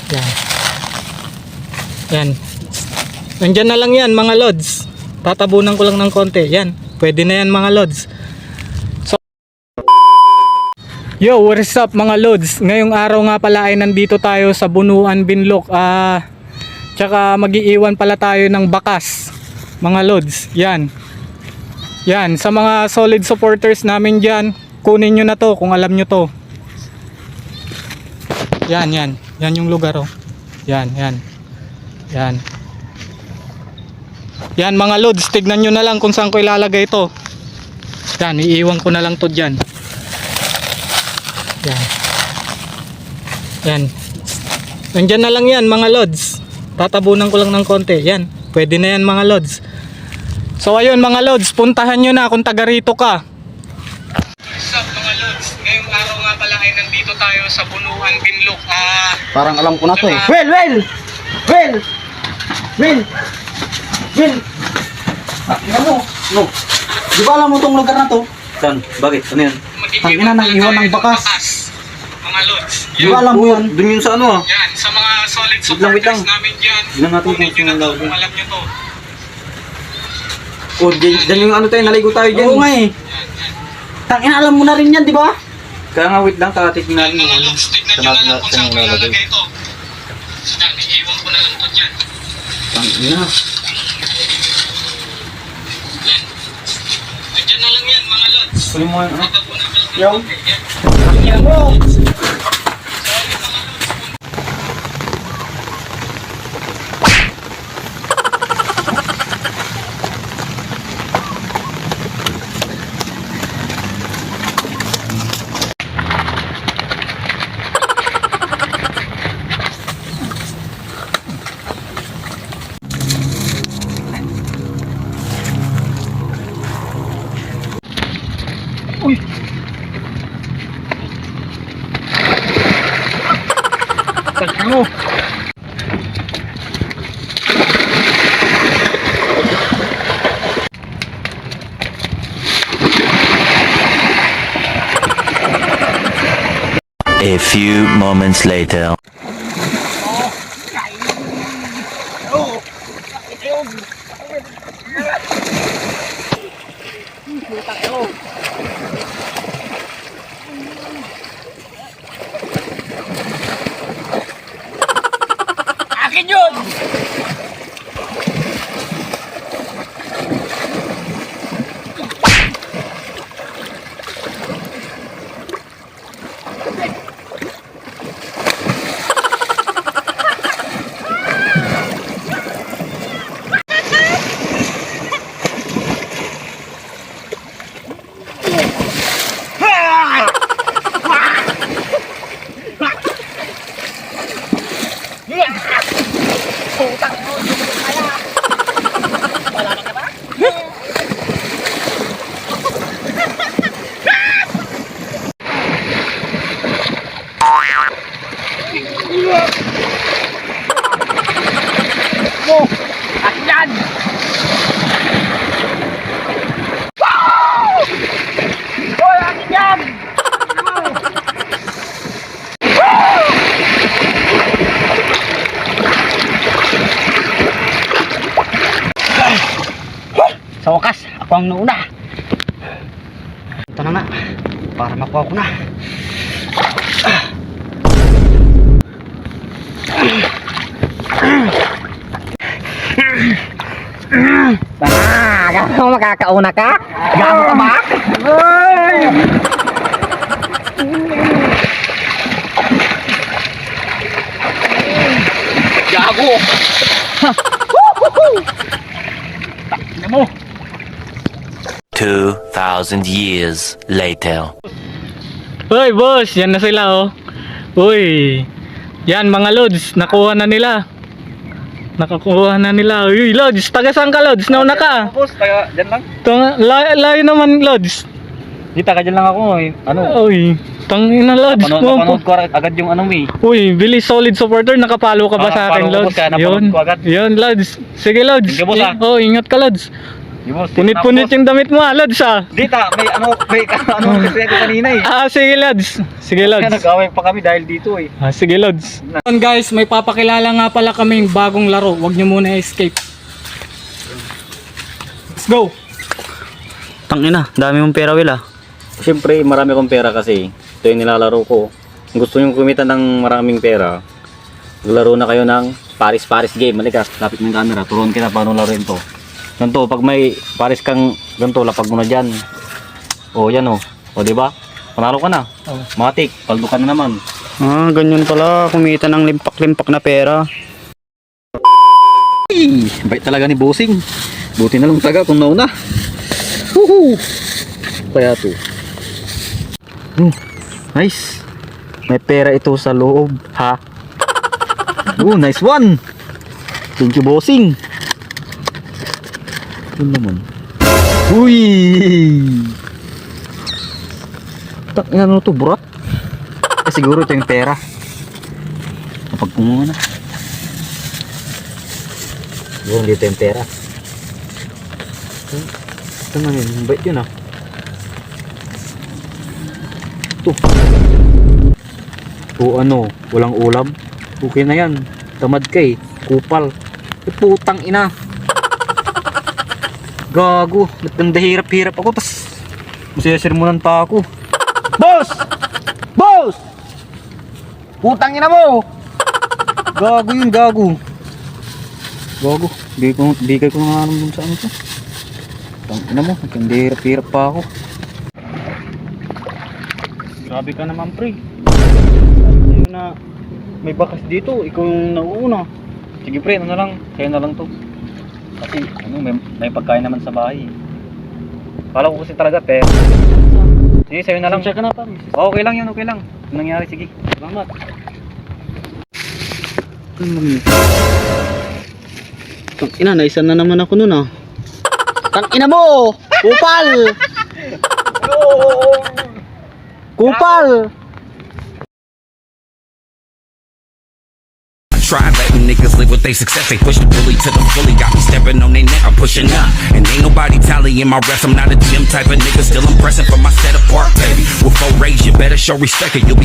Yan. Yan. Nandyan na lang yan mga lods. Tatabunan ko lang ng konti. Yan. Pwede na yan mga lods. So, yo, what is up mga lods? Ngayong araw nga pala ay nandito tayo sa Bunuan, Binloc. Tsaka mag-iiwan pala tayo ng bakas mga lods. Yan. Yan. Sa mga solid supporters namin dyan, kunin nyo na to kung alam nyo to. Yan, yan. Yan yung lugar, oh. Yan, yan. Yan. Yan mga lods, tignan nyo na lang kung saan ko ilalagay ito. Yan, iiwan ko na lang to dyan. Yan. Yan. Nandyan na lang yan mga lods. Tatabunan ko lang ng konti. Yan, pwede na yan mga lods. So ayun mga lods, puntahan nyo na kung taga rito ka. What's up mga lods? Ngayong araw nga pala ay nandito tayo sa Bunuan, Binloc. Parang alam ko na to eh. Well! Tingnan mo. No. Di ba alam mo tong lugar na to? Saan? Bakit? Ano yan? Tangina ng iwan ng bakas. Mga lods. Di ba alam mo yan? Doon yun sa ano ah. Yan, sa mga solid Wait lang. supporters namin dyan. Tignan natin Kunin kung nyo na to saan kung alam nyo to. Oh, dyan yung ano tayo, naligo tayo dyan. Oo nga eh. Tangina alam mo na rin yan, di ba? Kaya nga wait lang, tatitignan natin Mga yung lods, tignan nyo na lang kung saan ko ilalagay ito. Yan, iiwan ko na lang to dyan. Tangina. Yan. Nandyan na lang yan mga lods. Kunin mo yan, ano? Tatabunan ko lang ng Yo. konti. Yan. Tangina mo. Uy! Tangina mo! A few moments later. Akin yun! Ayan! Hoy, akin yan! Sa wakas, ako ang nauna. Ito na nga, para makuha ko na. Gago, makakauna ka? Gago ka ba? Ay! Gago! Tingnan mo! 2,000 years later. Uy boss, yan na sila oh. Uy, yan mga lods, nakuha na nila. Nakakuha na nila. Uy lods, taga saan ka lods? Nauna ka. Boss, taga dyan lang. Layo naman lods. Di, taga dyan lang ako eh. Ano? Uy, tangina lods. Napanood ko agad yung ano eh. Uy, bilis solid supporter, nakapalo ka ba sa akin follow ko, lods? kaya napanood ko agad. Yun lods. Sige lods. Sige, boss, ah. Oh, ingat ka lods. Boss, Punit-punit yung damit mo, Lods ah. Dita, may ano kasi ako kanina eh. Sige, Lods. Sige, Kaya Lods. nag-away pa kami dahil dito eh. Sige, Lods. Yun, guys, may papakilala nga pala kaming bagong laro. Huwag nyo muna escape. Let's go. Tangina, dami mong pera, Will ah. Siyempre, marami akong pera kasi. Ito yung nilalaro ko. Kung gusto nyo kumita ng maraming pera, maglaro na kayo ng Paris game. Malika, lapit mo yung camera. Turuan kita paano laruin to. Ganito, pag may Paris kang ganito, lapag mo na dyan. O, yan o. O, diba? Panalo ka na. Oh. Matik, paldo ka na naman. Ah, ganyan pala. Kumita ng limpak-limpak na pera. Ay, bait talaga ni Bossing. Buti na lang taga kung nauna. Woohoo! Kaya to. Nice. May pera ito sa loob, ha? Nice one. Thank you, Bossing. Yun naman. Uy! Tak, ano to, burat? Siguro ito yung pera. Kapag kumuha na. Siguro dito yung pera. Ito na yun, bait yun ah. Ito. O ano, walang ulam. Okay na yan. Tamad ka eh. Kupal. Putang ina. Gago. Nagdahirap-hirap ako. Tas masayasirmunan pa ako. Boss! Boss! Putang ina mo! Gago yun, gago. Gago. Bigay ko nga naman sa ano to. Putang ina mo. Nagdahirap-hirap pa ako. Grabe ka naman, pre. Ayun na. May bakas dito, ikaw yung nauuna. Sige pre, ano na lang, kaya na lang to. Kasi ano, may pagkain naman sa bahay. Kala ko kasi talaga pero. Sige, sa'yo na lang. Check ka na, Paris. Okay lang yun, okay lang. Anong nangyari, sige. Salamat. Tangina, naisan na naman ako nun ah. Tangina mo! Kupal! Kupal! Try letting niggas live with their success. They push the bully to the fully. Got me stepping on their neck. I'm pushing up. And ain't nobody tallying my reps. I'm not a gym type of nigga. Still impressing for my set apart, baby. With 4 A's, you better show respect or you'll be